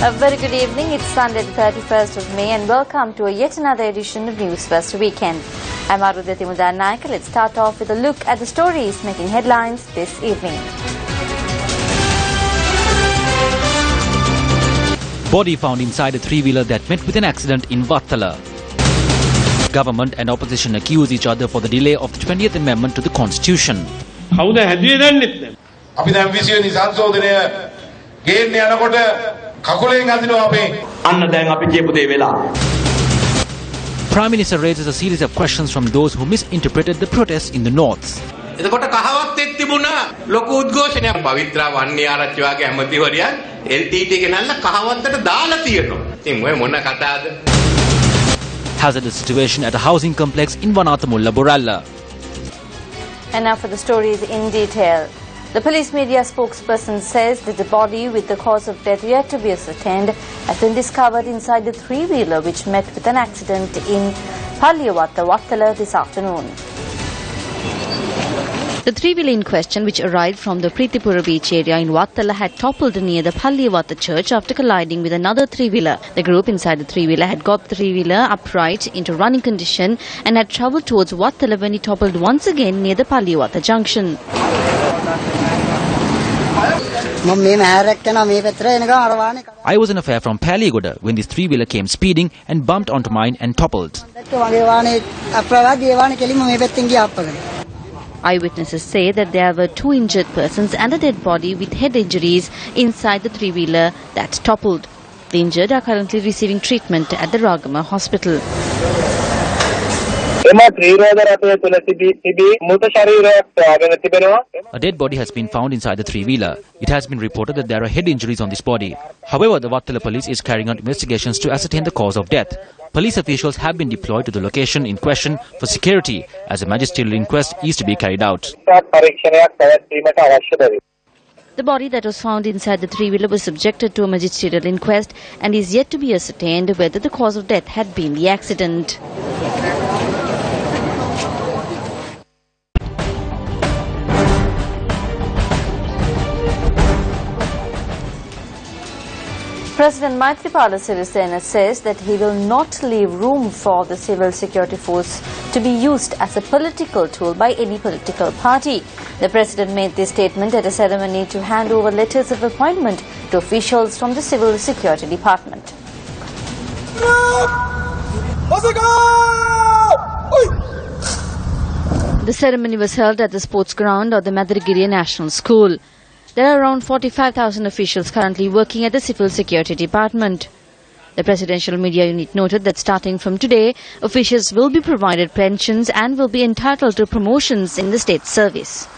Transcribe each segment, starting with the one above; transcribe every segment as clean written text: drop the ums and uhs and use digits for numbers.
A very good evening. It's Sunday the 31st of May and welcome to yet another edition of News First Weekend. I'm Arudhati Mudanayaka. Let's start off with a look at the stories making headlines this evening. Body found inside a three-wheeler that met with an accident in Wattala. Government and opposition accuse each other for the delay of the 20th Amendment to the Constitution. කවුද හැදුවේ දන්නෙත් නැහැ. අපි දැන් 20 වෙනි සංශෝධනය ගේන්න යනකොට කකුලෙන් අදිනවා අපේ. අන්න දැන් අපි කියපු දේ වෙලා. Prime Minister raises a series of questions from those who misinterpreted the protests in the north. එතකොට කහවත් එක් තිබුණා ලොකු උද්ඝෝෂණයක් පවිත්‍රා වන්නේ ආරච්චි වගේ ඇමතිවරයන් LTT ගෙනල්ලා කහවත්තට දාලා තියෙනවා. ඉතින් ඔය මොන කතාවද? Hazardous situation at a housing complex in Vanathamulla Boralla. And now for the stories in detail. The police media spokesperson says that the body with the cause of death yet to be ascertained has been discovered inside the three-wheeler which met with an accident in Palliyawatta, Wattala this afternoon. The three-wheeler in question, which arrived from the Pritipura beach area in Wattala, had toppled near the Palliyawatta church after colliding with another three-wheeler. The group inside the three-wheeler had got the three-wheeler upright into running condition and had travelled towards Wattala when it toppled once again near the Palliyawatta junction. I was in a fare from Palliyagoda when this three-wheeler came speeding and bumped onto mine and toppled. Eyewitnesses say that there were two injured persons and a dead body with head injuries inside the three-wheeler that toppled. The injured are currently receiving treatment at the Ragama hospital. A dead body has been found inside the three-wheeler. It has been reported that there are head injuries on this body. However, the Wattala police is carrying out investigations to ascertain the cause of death. Police officials have been deployed to the location in question for security as a magisterial inquest is to be carried out. The body that was found inside the three-wheeler was subjected to a magisterial inquest and is yet to be ascertained whether the cause of death had been the accident. President Maithripala Sirisena says that he will not leave room for the civil security force to be used as a political tool by any political party. The president made this statement at a ceremony to hand over letters of appointment to officials from the Civil Security Department. The ceremony was held at the sports ground of the Madaragiri National School. There are around 45,000 officials currently working at the Civil Security Department. The Presidential Media Unit noted that starting from today, officials will be provided pensions and will be entitled to promotions in the state service.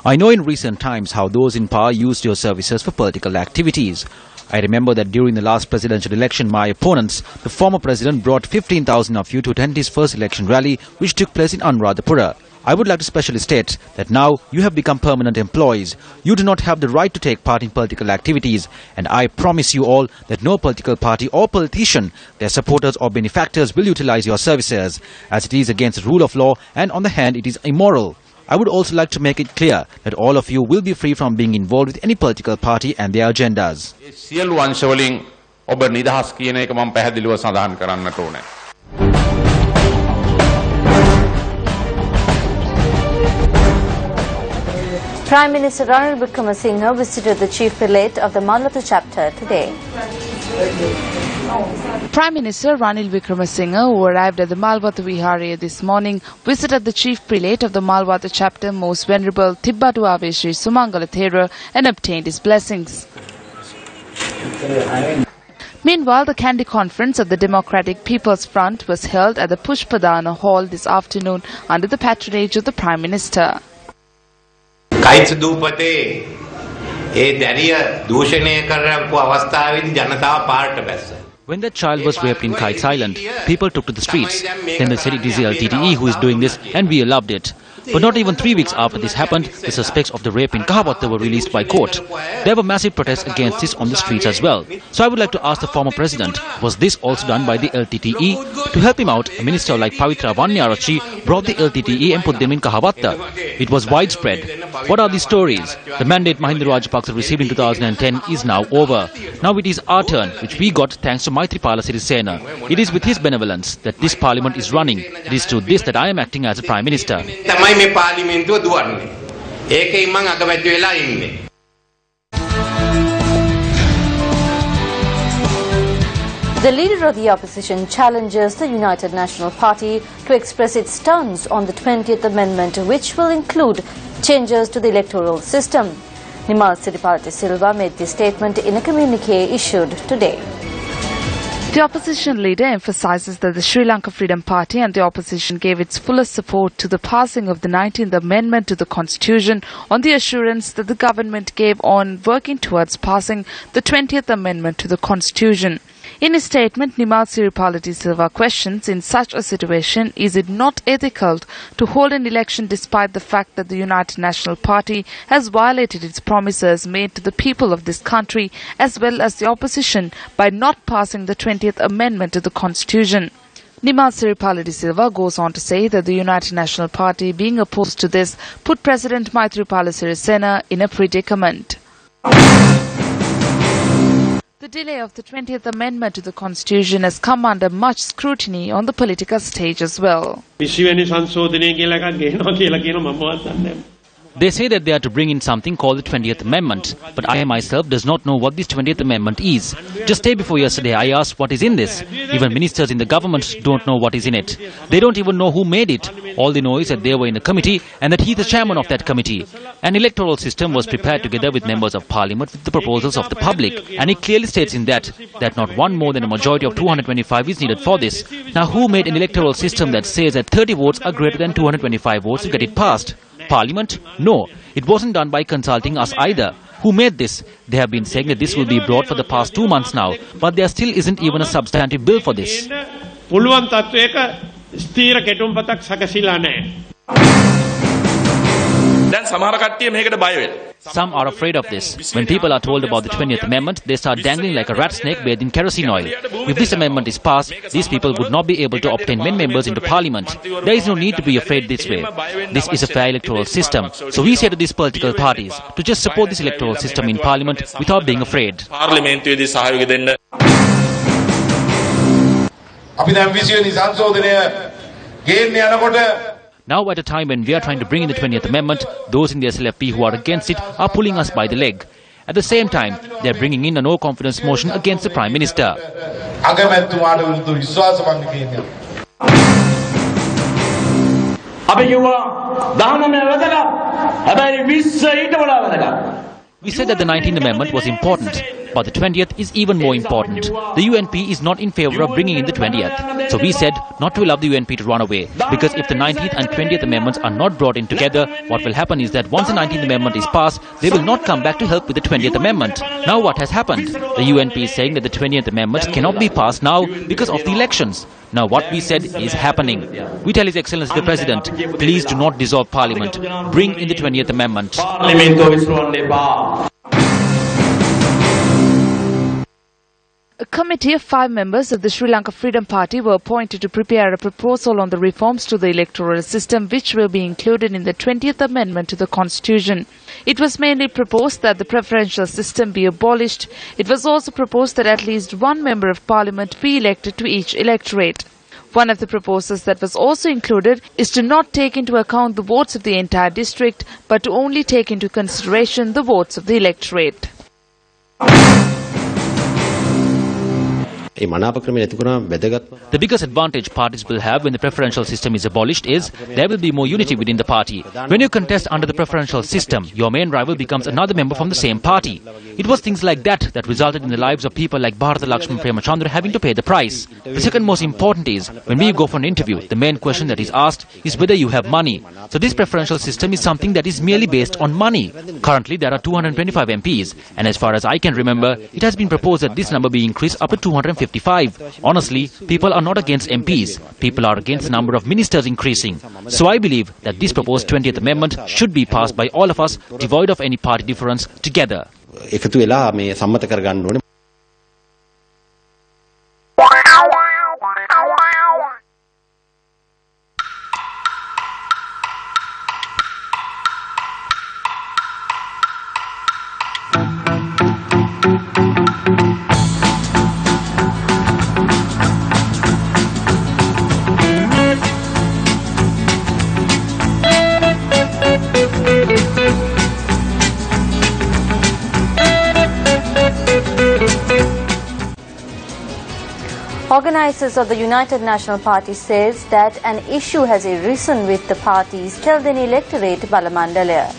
I know in recent times how those in power used your services for political activities. I remember that during the last presidential election, my opponents, the former president, brought 15,000 of you to attend his first election rally, which took place in Anuradhapura. I would like to specially state that now you have become permanent employees. You do not have the right to take part in political activities, and I promise you all that no political party or politician, their supporters or benefactors will utilize your services, as it is against the rule of law and on the hand it is immoral. I would also like to make it clear that all of you will be free from being involved with any political party and their agendas. Prime Minister Ranil Wickremesinghe visited the chief prelate of the Malwatha chapter today. Prime Minister Ranil Wickremesinghe, who arrived at the Malwatha Vihara this morning, visited the chief prelate of the Malwatha chapter, Most Venerable Thibbatu Ave Sri Sumangala Thera, and obtained his blessings. Meanwhile, the Kandy conference of the Democratic People's Front was held at the Pushpadana Hall this afternoon under the patronage of the Prime Minister. When the child was raped in Kites Island, people took to the streets. Then they said it is the LTTE who is doing this and we loved it. But not even 3 weeks after this happened, the suspects of the rape in Kahawatha were released by court. There were massive protests against this on the streets as well. So I would like to ask the former president, was this also done by the LTTE? To help him out, a minister like Pavitra Wanniyarachchi brought the LTTE and put them in Kahawatha. It was widespread. What are the stories? The mandate Mahinda Rajapaksa received in 2010 is now over. Now it is our turn, which we got thanks to Maithripala Sirisena. It is with his benevolence that this parliament is running. It is to this that I am acting as a Prime Minister. The leader of the opposition challenges the United National Party to express its stance on the 20th Amendment, which will include changes to the electoral system. Nimal Siripala de Silva made this statement in a communique issued today. The opposition leader emphasizes that the Sri Lanka Freedom Party and the opposition gave its fullest support to the passing of the 19th Amendment to the Constitution on the assurance that the government gave on working towards passing the 20th Amendment to the Constitution. In his statement, Nimal Siripala de Silva questions, in such a situation, is it not ethical to hold an election despite the fact that the United National Party has violated its promises made to the people of this country as well as the opposition by not passing the 20th Amendment to the Constitution? Nimal Siripala de Silva goes on to say that the United National Party, being opposed to this, put President Maithripala Sirisena in a predicament. The delay of the 20th Amendment to the Constitution has come under much scrutiny on the political stage as well. They say that they are to bring in something called the 20th Amendment, but I myself does not know what this 20th Amendment is. Just day before yesterday I asked what is in this. Even ministers in the government don't know what is in it. They don't even know who made it. All they know is that they were in a committee and that he is the chairman of that committee. An electoral system was prepared together with members of parliament with the proposals of the public, and it clearly states in that not one more than a majority of 225 is needed for this. Now who made an electoral system that says that 30 votes are greater than 225 votes to get it passed? Parliament? No. It wasn't done by consulting us either. Who made this? They have been saying that this will be brought for the past 2 months now, but there still isn't even a substantive bill for this. Some are afraid of this. When people are told about the 20th Amendment, they start dangling like a rat snake bathed in kerosene oil. If this amendment is passed, these people would not be able to obtain men members into parliament. There is no need to be afraid this way. This is a fair electoral system. So we say to these political parties to just support this electoral system in parliament without being afraid. Now at a time when we are trying to bring in the 20th Amendment, those in the SLFP who are against it are pulling us by the leg. At the same time, they are bringing in a no-confidence motion against the Prime Minister. We said that the 19th Amendment was important, but the 20th is even more important. The UNP is not in favour of bringing in the 20th. So we said not to allow the UNP to run away, because if the 19th and 20th Amendments are not brought in together, what will happen is that once the 19th Amendment is passed, they will not come back to help with the 20th Amendment. Now what has happened? The UNP is saying that the 20th Amendment cannot be passed now because of the elections. Now what we said is happening. We tell His Excellency the President, please do not dissolve Parliament. Bring in the 20th Amendment. A committee of 5 members of the Sri Lanka Freedom Party were appointed to prepare a proposal on the reforms to the electoral system which will be included in the 20th Amendment to the Constitution. It was mainly proposed that the preferential system be abolished. It was also proposed that at least one member of parliament be elected to each electorate. One of the proposals that was also included is to not take into account the votes of the entire district, but to only take into consideration the votes of the electorate. The biggest advantage parties will have when the preferential system is abolished is there will be more unity within the party. When you contest under the preferential system, your main rival becomes another member from the same party. It was things like that resulted in the lives of people like Bharata Lakshman Premachandra having to pay the price. The second most important is, when we go for an interview, the main question that is asked is whether you have money. So this preferential system is something that is merely based on money. Currently there are 225 MPs, and as far as I can remember, it has been proposed that this number be increased up to 250 55. Honestly, people are not against MPs. People are against the number of ministers increasing. So I believe that this proposed 20th Amendment should be passed by all of us, devoid of any party difference, together. එකතු වෙලා මේ සම්මත කරගන්න ඕනේ. Organisers of the United National Party says that an issue has arisen with the party's Keldeni electorate Balamandalaya.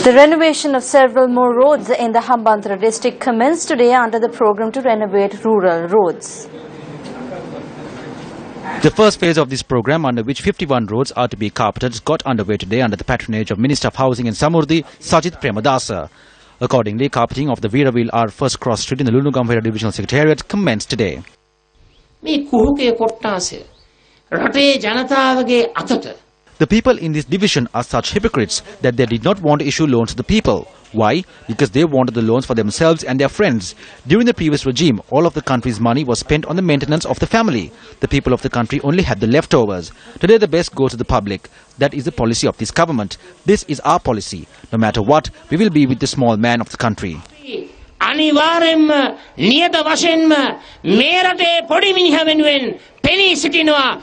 The renovation of several more roads in the Hambantota district commenced today under the program to renovate rural roads. The first phase of this program, under which 51 roads are to be carpeted, got underway today under the patronage of Minister of Housing and Samurdhi, Sajith Premadasa. Accordingly, carpeting of the Veeraville R First Cross Street in the Lulungampeta Divisional Secretariat commenced today. The people in this division are such hypocrites that they did not want to issue loans to the people. Why? Because they wanted the loans for themselves and their friends. During the previous regime, all of the country's money was spent on the maintenance of the family. The people of the country only had the leftovers. Today the best goes to the public. That is the policy of this government. This is our policy. No matter what, we will be with the small man of the country. අනිවාර්යෙන්ම නියත වශයෙන්ම මේ රටේ පොඩි මිනිහා වෙනුවෙන් පෙනී සිටිනවා.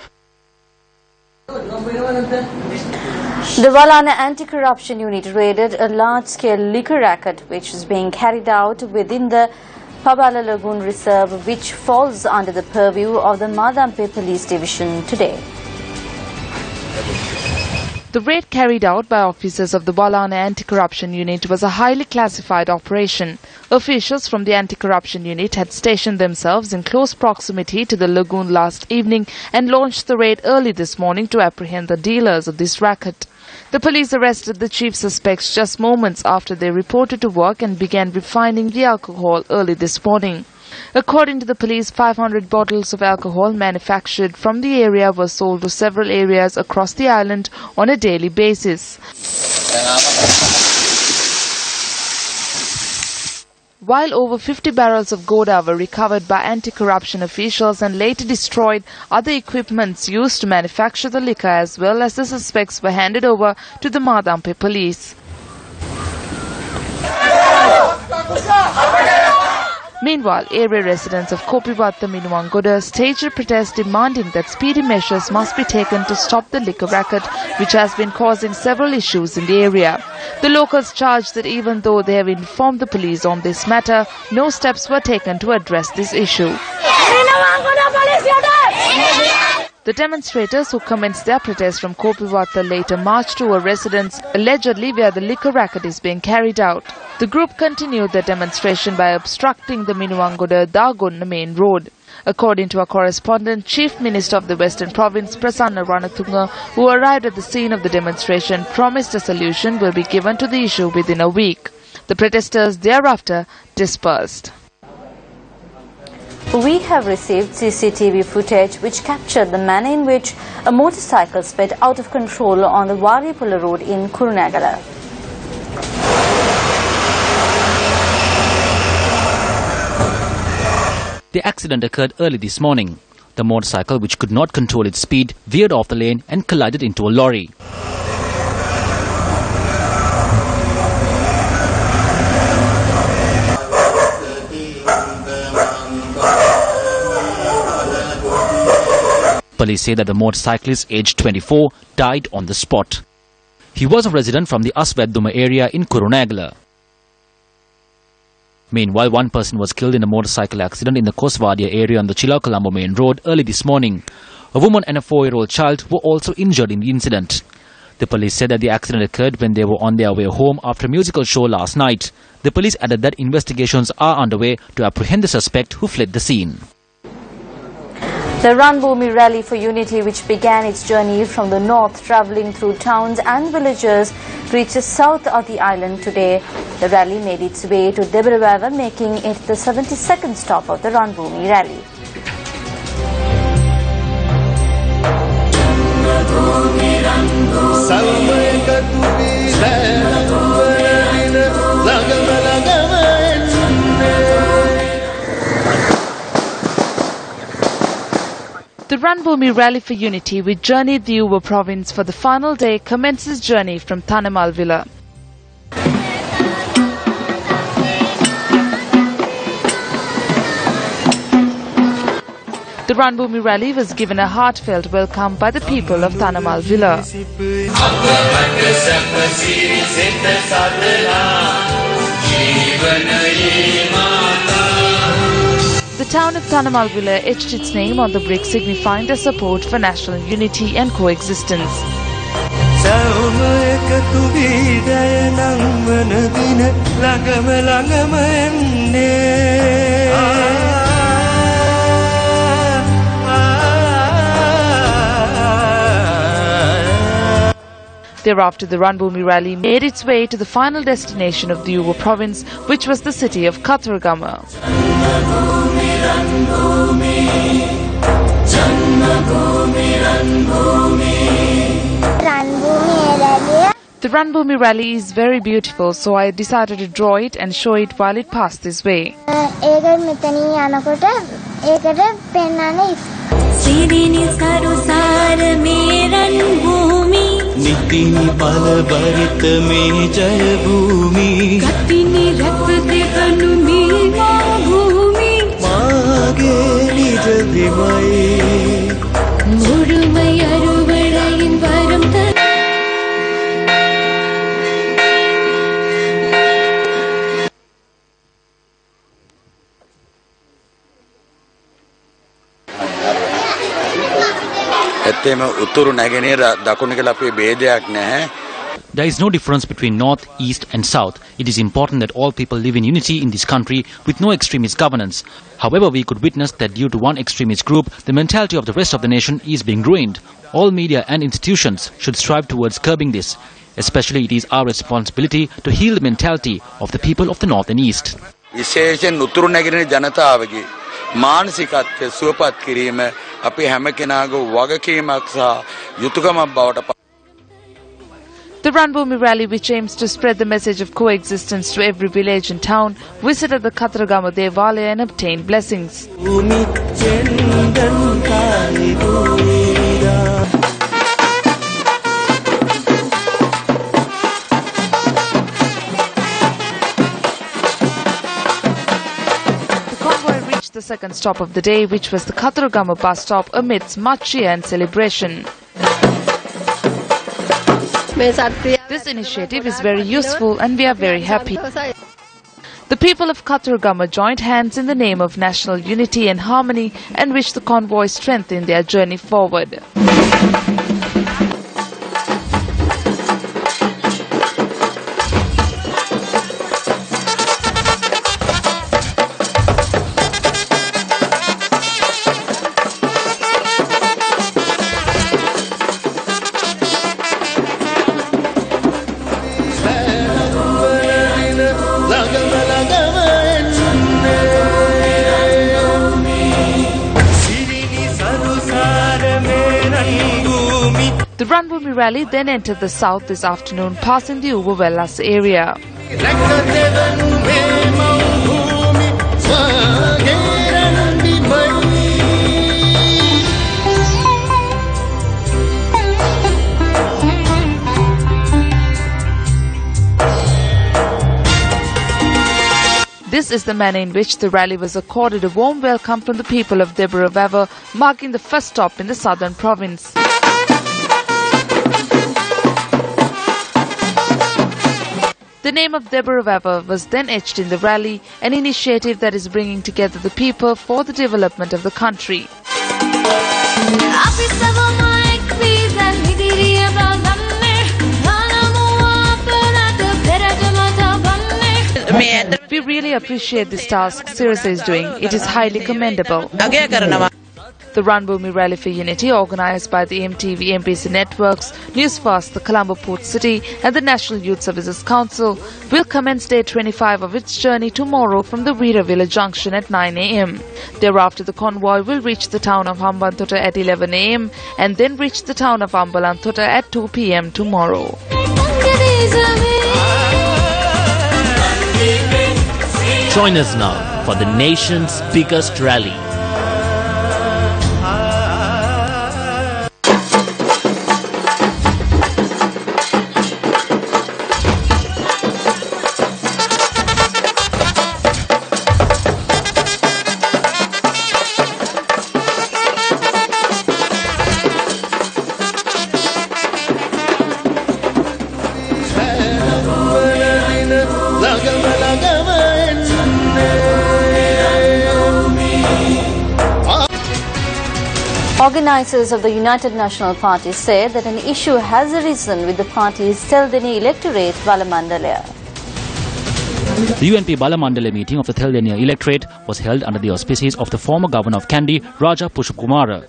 The Walana Anti-Corruption Unit raided a large-scale liquor racket which is being carried out within the Pabala Lagoon Reserve, which falls under the purview of the Madampe Police Division today. The raid carried out by officers of the Walana Anti-Corruption Unit was a highly classified operation. Officials from the Anti-Corruption Unit had stationed themselves in close proximity to the lagoon last evening and launched the raid early this morning to apprehend the dealers of this racket. The police arrested the chief suspects just moments after they reported to work and began refining the alcohol early this morning. According to the police, 500 bottles of alcohol manufactured from the area were sold to several areas across the island on a daily basis. While over 50 barrels of Goda were recovered by anti-corruption officials and later destroyed, other equipments used to manufacture the liquor as well as the suspects were handed over to the Madampe police. Meanwhile, area residents of Kopivatta Minuwangoda staged a protest demanding that speedy measures must be taken to stop the liquor racket, which has been causing several issues in the area. The locals charged that even though they have informed the police on this matter, no steps were taken to address this issue. The demonstrators who commenced their protest from Kopivatta later marched to a residence allegedly where the liquor racket is being carried out. The group continued their demonstration by obstructing the Minuwangoda-Dagon main road. According to our correspondent, Chief Minister of the Western Province, Prasanna Ranatunga, who arrived at the scene of the demonstration, promised a solution will be given to the issue within a week. The protesters thereafter dispersed. We have received CCTV footage which captured the manner in which a motorcycle sped out of control on the Waripula road in Kurunegala. The accident occurred early this morning. The motorcycle, which could not control its speed, veered off the lane and collided into a lorry. Police say that the motorcyclist, aged 24, died on the spot. He was a resident from the Asveduma area in Kurunegala. Meanwhile, one person was killed in a motorcycle accident in the Koswadia area on the Chilao-Colombo main road early this morning. A woman and a 4-year-old child were also injured in the incident. The police said that the accident occurred when they were on their way home after a musical show last night. The police added that investigations are underway to apprehend the suspect who fled the scene. The Ranbhoomi Rally for Unity, which began its journey from the north, travelling through towns and villages, reached the south of the island today. The rally made its way to Debravavar, making it the 72nd stop of the Ranbhoomi Rally. The Ranbhoomi Rally for Unity, which journeyed the Uva province for the final day, commences journey from Thanemal Villa. The Ranbhoomi Rally was given a heartfelt welcome by the people of Thanemal Villa. The town of Thanemal Villa etched its name on the brick, signifying their support for national unity and coexistence. Thereafter, the Ranbhoomi Rally made its way to the final destination of the Uva province, which was the city of Katharagama. The Ranbhoomi Rally is very beautiful, so I decided to draw it and show it while it passed this way. There is no difference between north, east and south. It is important that all people live in unity in this country with no extremist governance. However, we could witness that due to one extremist group, the mentality of the rest of the nation is being ruined. All media and institutions should strive towards curbing this. Especially, it is our responsibility to heal the mentality of the people of the north and east. මානසිකත්වය සුවපත් කිරීම අපේ හැම කෙනාගේ වගකීමක් සහ යුතුයකමක් බවට The Ranbhoomi Rally, which aims to spread the message of coexistence to every village and town, visited the Katharagama Devalaya and obtained blessings. The second stop of the day, which was the Katharagama bus stop, amidst much cheer and celebration. This initiative is very useful and we are very happy. The people of Katharagama joined hands in the name of national unity and harmony and wish the convoy strength in their journey forward. The Ranbhoomi Rally then entered the south this afternoon, passing the Uva Velas area. This is the manner in which the rally was accorded a warm welcome from the people of Debravavar, marking the first stop in the southern province. The name of Deborah Weber was then etched in the rally, an initiative that is bringing together the people for the development of the country. We really appreciate this task Sirasa is doing. It is highly commendable. The Ranbhoomi Rally for Unity, organised by the MTV MPC Networks, Newsfast, the Colombo Port City and the National Youth Services Council, will commence day 25 of its journey tomorrow from the Veeravilla Junction at 9 a.m. Thereafter, the convoy will reach the town of Hambantota at 11 a.m. and then reach the town of Ambalantota at 2 p.m. tomorrow. Join us now for the nation's biggest rally. Organisers of the United National Party say that an issue has arisen with the party's Theldeni electorate, Balamandalaya. The UNP Balamandalaya meeting of the Theldeni electorate was held under the auspices of the former governor of Kandy, Raja Pushpakumara.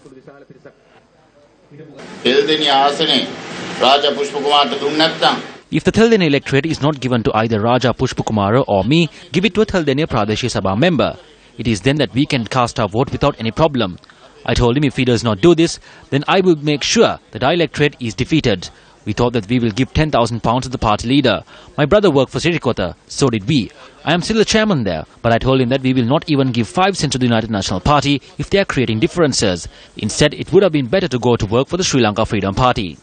If the Theldeni electorate is not given to either Raja Pushpakumara or me, give it to a Theldeni Pradesh Sabha member. It is then that we can cast our vote without any problem. I told him if he does not do this, then I will make sure that our electorate is defeated. We thought that we will give £10,000 to the party leader. My brother worked for Sirikota, so did we. I am still the chairman there, but I told him that we will not even give 5 cents to the United National Party if they are creating differences. Instead, it would have been better to go to work for the Sri Lanka Freedom Party.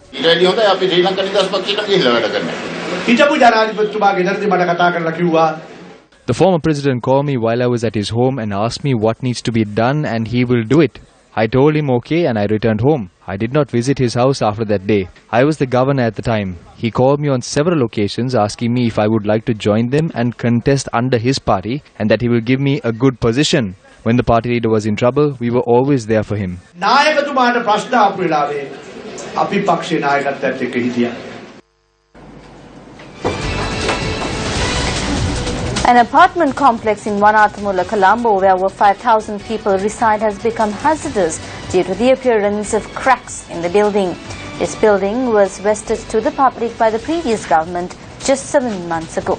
The former president called me while I was at his home and asked me what needs to be done, and he will do it. I told him okay and I returned home. I did not visit his house after that day. I was the governor at the time. He called me on several occasions asking me if I would like to join them and contest under his party, and that he will give me a good position. When the party leader was in trouble, we were always there for him. An apartment complex in Wanathamula, Colombo, where over 5,000 people reside, has become hazardous due to the appearance of cracks in the building. This building was vested to the public by the previous government just 7 months ago.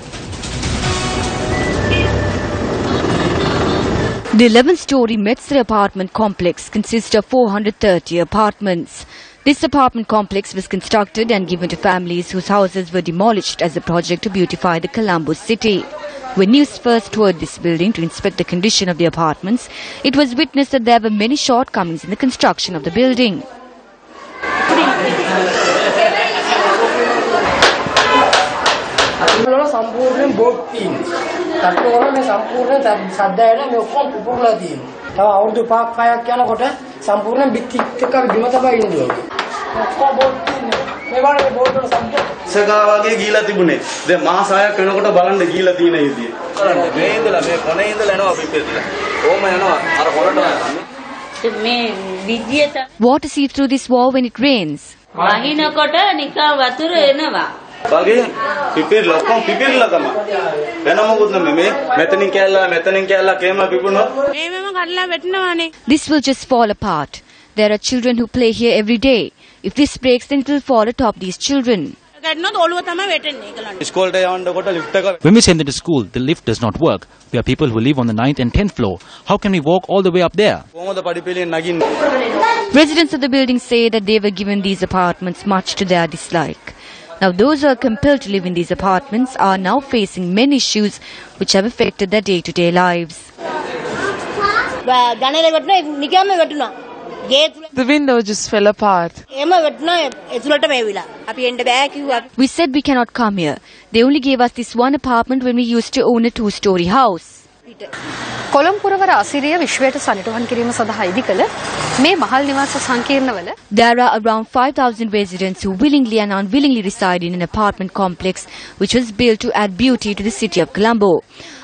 The 11-story Metzger apartment complex consists of 430 apartments. This apartment complex was constructed and given to families whose houses were demolished as a project to beautify the Colombo city. When news first toured this building to inspect the condition of the apartments, it was witnessed that there were many shortcomings in the construction of the building. සගාවගේ ගීලා තිබුණේ. දැන් මාස 6ක් වෙනකොට බලන්න ගීලා තියෙන ඉතින්. කරන්න මේ ඉඳලා මේ කොනේ ඉඳලා එනවා පිටිපෙදලා. ඕම යනවා අර කොනට මේ විදියට Water seeps through this wall when it rains. වහිනකොට නිකන් වතුර එනවා. වගේ පිපිරලා ඔක්කොම පිපිරලා තමයි. වෙන මොකුත් නෙමෙයි මේ මෙතනින් කැල්ලා කේම පිපුණොත් මේවම කඩලා වැටෙනවානේ. This will just fall apart. There are children who play here every day. If this breaks, then it will fall atop these children. When we send them to school, the lift does not work. We are people who live on the 9th and 10th floor. How can we walk all the way up there? Residents of the building say that they were given these apartments much to their dislike. Now those who are compelled to live in these apartments are now facing many issues which have affected their day-to-day lives. The window just fell apart. We said we cannot come here. They only gave us this one apartment when we used to own a 2-story house. කොළඹපුරවර අසිරිය විශ්වයට සනිටුහන් කිරීම සඳහා ඉදිකළ මේ මහල් නිවාස සංකීර්ණවල There are around 5,000 residents who willingly and unwillingly reside in an apartment complex which was built to add beauty to the city of Colombo.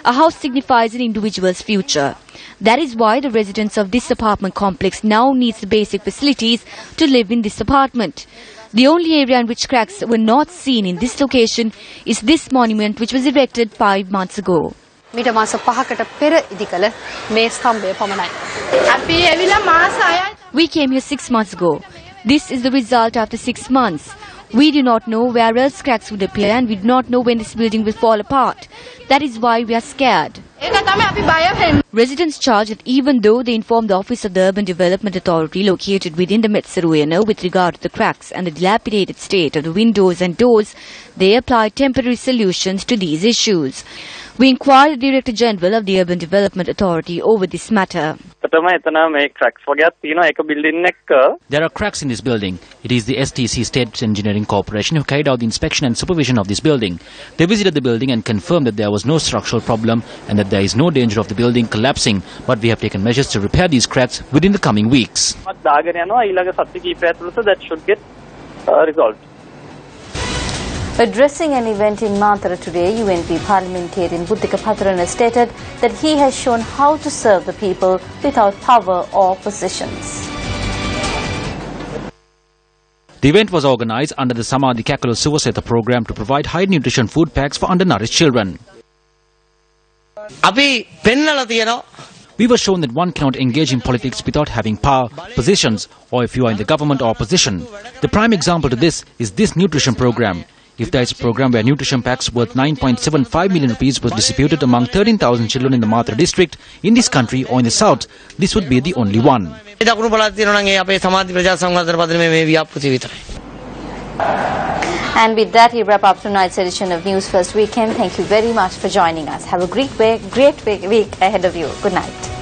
A house signifies an individual's future. That is why the residents of this apartment complex now needs the basic facilities to live in this apartment. The only area in which cracks were not seen in this location is this monument which was erected 5 months ago. මීට මාස 5කට පෙර ඉදිකළ මේ ස්තම්භය පමණයි. අපි එවිලා මාස 6යි. We came here 6 months ago. This is the result after 6 months. We do not know where else cracks would appear and we do not know when this building will fall apart. That is why we are scared. Residents charge that even though they informed the Office of the Urban Development Authority located within the Metsaruena with regard to the cracks and the dilapidated state of the windows and doors, they applied temporary solutions to these issues. We inquired the Director General of the Urban Development Authority over this matter. There are cracks in this building. It is the STC State Engineering Corporation who carried out the inspection and supervision of this building. They visited the building and confirmed that there was no structural problem and that there is no danger of the building collapsing, but we have taken measures to repair these cracks within the coming weeks. That should get resolved. Addressing an event in Mantara today, UNP parliamentarian Buddhika Patharana stated that he has shown how to serve the people without power or positions. The event was organized under the Samadhi Kakalo Suvaseta program to provide high nutrition food packs for undernourished children. We were shown that one cannot engage in politics without having power, positions, or if you are in the government or opposition. The prime example to this is this nutrition program. If there is a program where nutrition packs worth 9.75 million rupees was distributed among 13,000 children in the Matra district, in this country or in the south, this would be the only one. And with that, we wrap up tonight's edition of News First Weekend. Thank you very much for joining us. Have a great week ahead of you. Good night.